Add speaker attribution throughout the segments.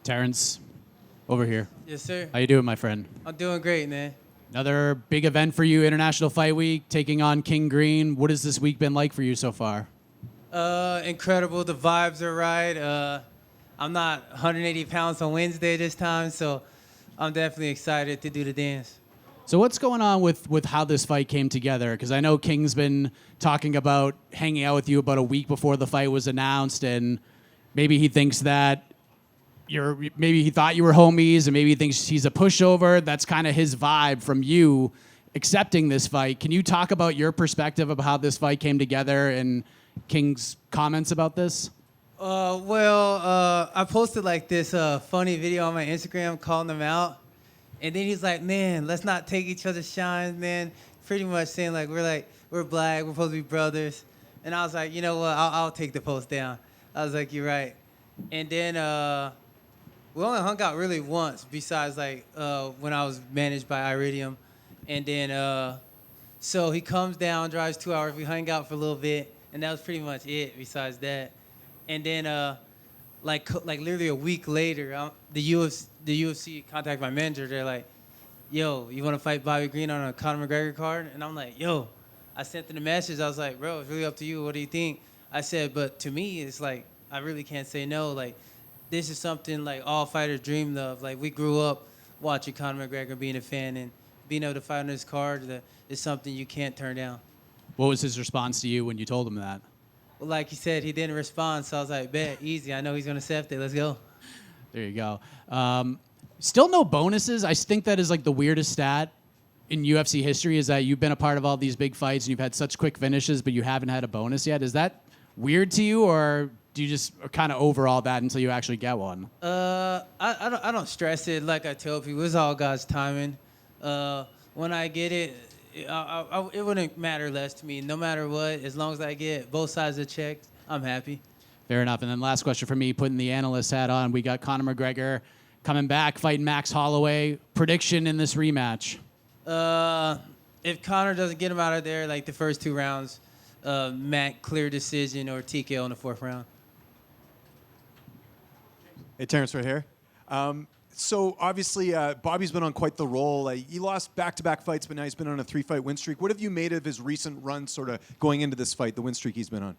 Speaker 1: Terrance, over here.
Speaker 2: Yes, sir.
Speaker 1: How you doing, my friend?
Speaker 2: I'm doing great, man.
Speaker 1: Another big event for you, International Fight Week, taking on King Green. What has this week been like for you so far?
Speaker 2: Incredible. The vibes are right. I'm not 180 pounds on Wednesday this time, so I'm definitely excited to do the dance.
Speaker 1: So what's going on with how this fight came together? Because I know King's been talking about hanging out with you about a week before the fight was announced, and maybe he thinks that maybe he thought you were homies, and maybe he thinks he's a pushover. That's kind of his vibe from you accepting this fight. Can you talk about your perspective of how this fight came together and King's comments about this?
Speaker 2: I posted like this funny video on my Instagram calling him out, and then he's like, "Man, let's not take each other's shines, man." Pretty much saying we're black, we're supposed to be brothers, and I was like, you know what? I'll take the post down. I was like, you're right, and then we only hung out really once, besides when I was managed by Iridium, and then so he comes down, drives 2 hours. We hung out for a little bit, and that was pretty much it. Besides that. And then, like literally a week later, the UFC contacted my manager. They're like, "Yo, you want to fight Bobby Green on a Conor McGregor card?" And I'm like, "Yo," I sent them the message. I was like, "Bro, it's really up to you. What do you think?" I said, "But to me, it's like I really can't say no. Like, this is something like all fighters dreamed of. Like, we grew up watching Conor McGregor, being a fan, and being able to fight on his card is something you can't turn down."
Speaker 1: What was his response to you when you told him that?
Speaker 2: Well, like he said, he didn't respond, so I was like, bet, easy. I know he's going to accept it. Let's go.
Speaker 1: There you go. Still no bonuses. I think that is like the weirdest stat in UFC history is that you've been a part of all these big fights and you've had such quick finishes, but you haven't had a bonus yet. Is that weird to you, or do you just kind of over all that until you actually get one?
Speaker 2: I don't stress it. Like I tell people, it's all God's timing. When I get it, it wouldn't matter less to me. No matter what, as long as I get both sides of the check, I'm happy.
Speaker 1: Fair enough. And then last question for me, putting the analyst hat on. We got Conor McGregor coming back, fighting Max Holloway. Prediction in this rematch?
Speaker 2: If Conor doesn't get him out of there like the first 2 rounds, Mac clear decision or TKO in the 4th round.
Speaker 3: Hey, Terrance, right here. So obviously, Bobby's been on quite the roll. He lost back-to-back fights, but now he's been on a 3-fight win streak. What have you made of his recent run, sort of going into this fight, the win streak he's been on?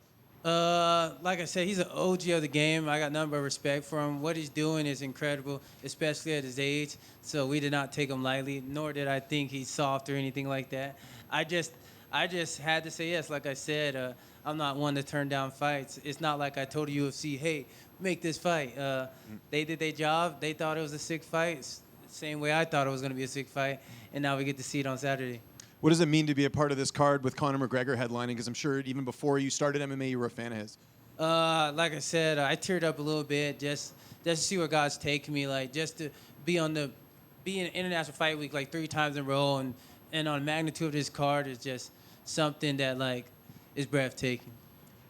Speaker 2: Like I said, he's an OG of the game. I got nothing but respect for him. What he's doing is incredible, especially at his age. So we did not take him lightly, nor did I think he's soft or anything like that. I just had to say yes. Like I said, I'm not one to turn down fights. It's not like I told the UFC, hey, make this fight. They did their job. They thought it was a sick fight, same way I thought it was going to be a sick fight, and now we get to see it on Saturday.
Speaker 3: What does it mean to be a part of this card with Conor McGregor headlining? Because I'm sure even before you started MMA, you were a fan of his.
Speaker 2: Like I said, I teared up a little bit just to see where God's taking me. Like just to be in International Fight Week like 3 times in a row, and on the magnitude of this card is just something that like is breathtaking.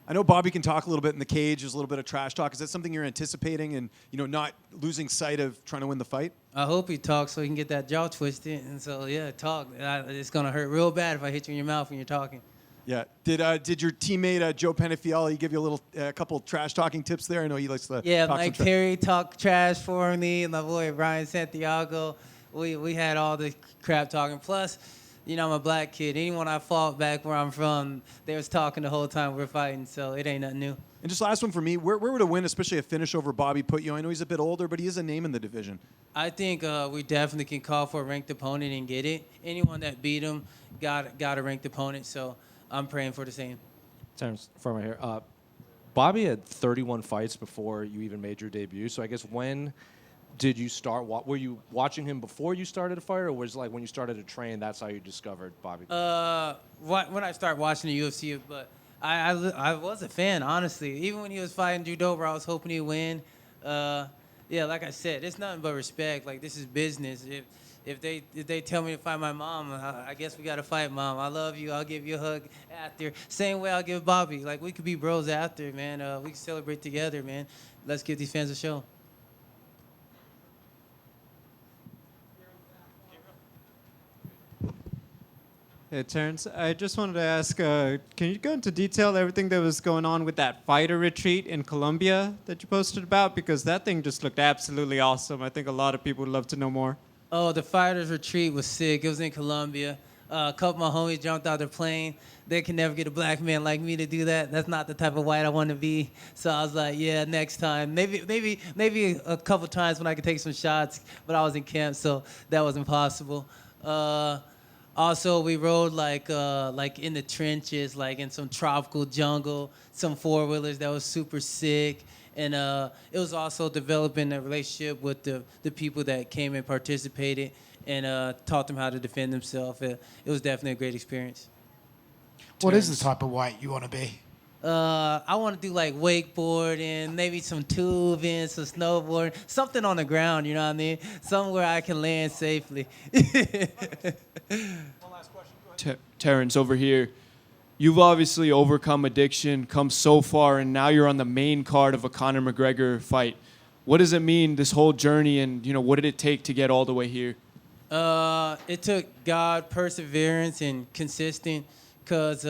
Speaker 3: I know Bobby can talk a little bit in the cage. There's a little bit of trash talk. Is that something you're anticipating and not losing sight of trying to win the fight?
Speaker 2: I hope he talks so he can get that jaw twisted. And so, yeah, talk. It's going to hurt real bad if I hit you in your mouth when you're talking.
Speaker 3: Yeah. Did your teammate Joe Penafiel give you a couple trash talking tips there? I know he likes to talk
Speaker 2: Mike Perry talked trash for me. My boy Brian Santiago. We had all the crap talking. Plus, I'm a black kid. Anyone I fought back where I'm from, they was talking the whole time we're fighting, so it ain't nothing new.
Speaker 3: And just last one for me, where would a win, especially a finish over Bobby, put you? I know he's a bit older, but he is a name in the division.
Speaker 2: I think we definitely can call for a ranked opponent and get it. Anyone that beat him got a ranked opponent, so I'm praying for the same.
Speaker 4: Terrance, from right here. Bobby had 31 fights before you even made your debut, so I guess when did you start? Were you watching him before you started to fight, or was it like when you started to train, that's how you discovered Bobby?
Speaker 2: When I started watching the UFC, but I was a fan, honestly. Even when he was fighting Judo, where I was hoping he'd win. Like I said, it's nothing but respect. Like, this is business. If they tell me to fight my mom, I guess we got to fight, Mom. I love you. I'll give you a hug after. Same way I'll give Bobby. Like, we could be bros after, man. We can celebrate together, man. Let's give these fans a show.
Speaker 5: Hey, Terrance, I just wanted to ask, can you go into detail everything that was going on with that fighter retreat in Colombia that you posted about? Because that thing just looked absolutely awesome. I think a lot of people would love to know more.
Speaker 2: Oh, the fighters retreat was sick. It was in Colombia. A couple of my homies jumped out their plane. They can never get a black man like me to do that. That's not the type of white I want to be. So I was like, yeah, next time. Maybe a couple times when I could take some shots, but I was in camp, so that wasn't possible. Also, we rode like in the trenches, like in some tropical jungle, some four-wheelers that was super sick. And it was also developing a relationship with the people that came and participated and taught them how to defend themselves. It was definitely a great experience.
Speaker 6: What is the type of weight you want to be?
Speaker 2: I want to do like wakeboarding, maybe some tubing, some snowboarding, something on the ground, you know what I mean? Somewhere I can land safely.
Speaker 7: Terrance, over here. You've obviously overcome addiction, come so far, and now you're on the main card of a Conor McGregor fight. What does it mean, this whole journey, and what did it take to get all the way here?
Speaker 2: It took God, perseverance, and consistent, because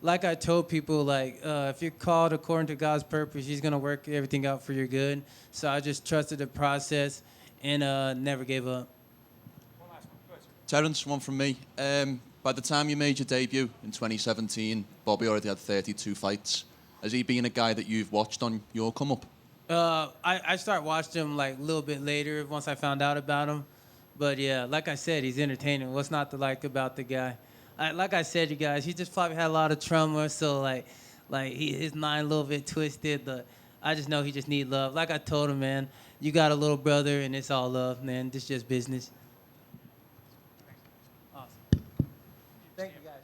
Speaker 2: like I told people, if you're called according to God's purpose, he's going to work everything out for your good. So I just trusted the process and never gave up.
Speaker 8: Terrance, one from me. By the time you made your debut in 2017, Bobby already had 32 fights. Has he been a guy that you've watched on your come up?
Speaker 2: I started watching him like a little bit later once I found out about him. But yeah, like I said, he's entertaining. What's not to like about the guy? Like I said, you guys, he just probably had a lot of trauma, so his mind a little bit twisted. But I just know he just need love. Like I told him, man, you got a little brother, and it's all love, man. This just business. Awesome. Thank you, guys.